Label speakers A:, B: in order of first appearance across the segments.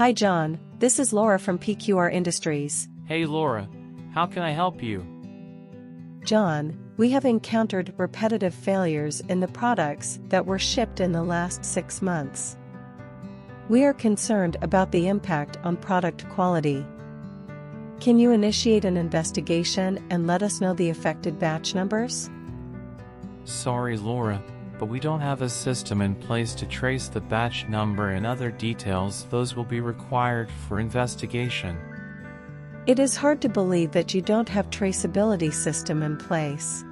A: Hi John, this is Laura from PQR Industries.
B: Hey Laura, how can I help you?
A: John, we have encountered repetitive failures in the products that were shipped in the last 6 months. We are concerned about the impact on product quality. Can you initiate an investigation and let us know the affected batch numbers?
B: Sorry Laura, but we don't have a system in place to trace the batch number and other details. Those will be required for investigation.
A: It is hard to believe that you don't have traceability system in place.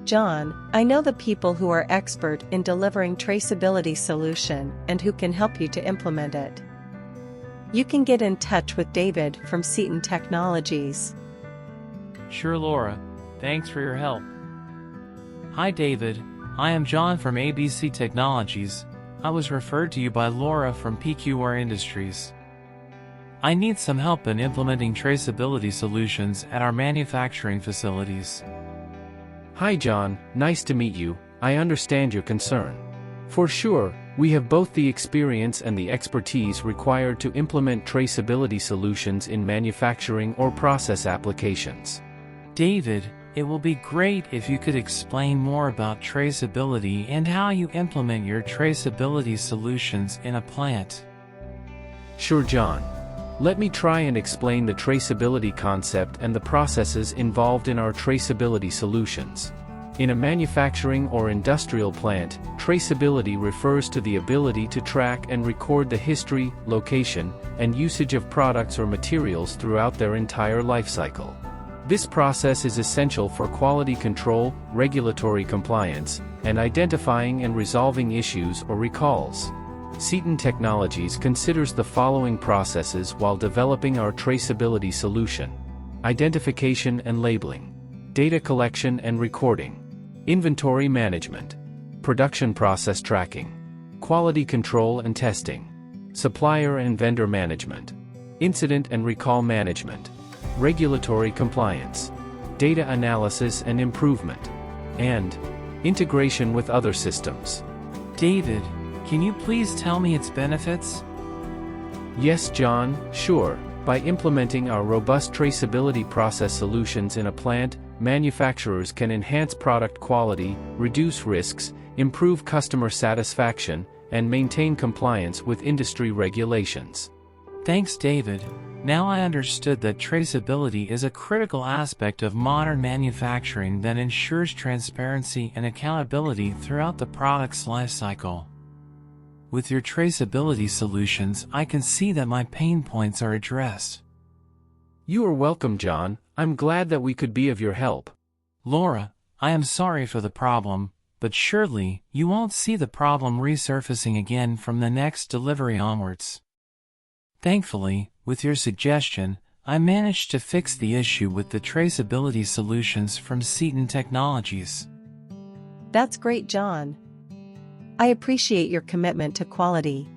A: John, I know the people who are expert in delivering traceability solution and who can help you to implement it. You can get in touch with David from Seiton Technologies.
B: Sure Laura, thanks for your help. Hi David, I am John from ABC Technologies. I was referred to you by Laura from PQR Industries. I need some help in implementing traceability solutions at our manufacturing facilities.
C: Hi John, nice to meet you. I understand your concern. For sure, we have both the experience and the expertise required to implement traceability solutions in manufacturing or process applications.
B: David, it will be great if you could explain more about traceability and how you implement your traceability solutions in a plant.
C: Sure John. Let me try and explain the traceability concept and the processes involved in our traceability solutions. In a manufacturing or industrial plant, traceability refers to the ability to track and record the history, location, and usage of products or materials throughout their entire life cycle. This process is essential for quality control, regulatory compliance, and identifying and resolving issues or recalls. Seiton Technologies considers the following processes while developing our traceability solution: identification and labeling, data collection and recording, inventory management, production process tracking, quality control and testing, supplier and vendor management, incident and recall management, regulatory compliance, data analysis and improvement, and integration with other systems.
B: David, can you please tell me its benefits?
C: Yes, John, sure. By implementing our robust traceability process solutions in a plant, manufacturers can enhance product quality, reduce risks, improve customer satisfaction, and maintain compliance with industry regulations.
B: Thanks, David. Now I understood that traceability is a critical aspect of modern manufacturing that ensures transparency and accountability throughout the product's life cycle. With your traceability solutions, I can see that my pain points are addressed.
C: You are welcome, John. I'm glad that we could be of your help.
B: Laura, I am sorry for the problem, but surely you won't see the problem resurfacing again from the next delivery onwards. Thankfully, with your suggestion, I managed to fix the issue with the traceability solutions from Seiton Technologies.
A: That's great, John. I appreciate your commitment to quality.